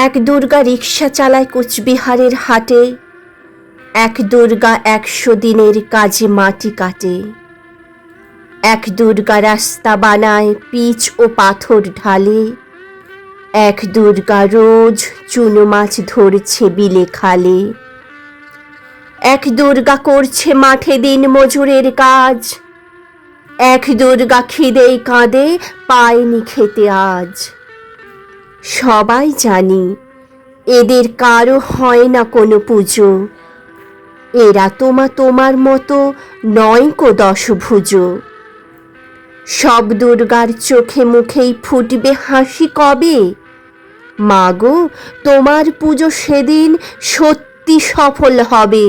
এক দুর্গা রিক্সা চালায় কোচবিহারের হাটে, এক দুর্গা 100 দিনের কাজে মাটি কাটে, এক দুর্গা রাস্তা বানায় পিচ ও পাথর ঢালে, এক দুর্গা রোজ চুনো মাছ ধরছে বিলে খালে, এক দুর্গা করছে মাঠে দিন মজুরের কাজ, এক দুর্গা খিদেই কাঁদে পায়নি খেতে আজ। সবাই জানি এদের কারো হয় না কোনো পুজো, এরা তোমার মতো নয় কো দশভুজ। সব দুর্গার চোখে মুখেই ফুটবে হাসি কবে, মাগো তোমার পুজো সেদিন সত্যি সফল হবে।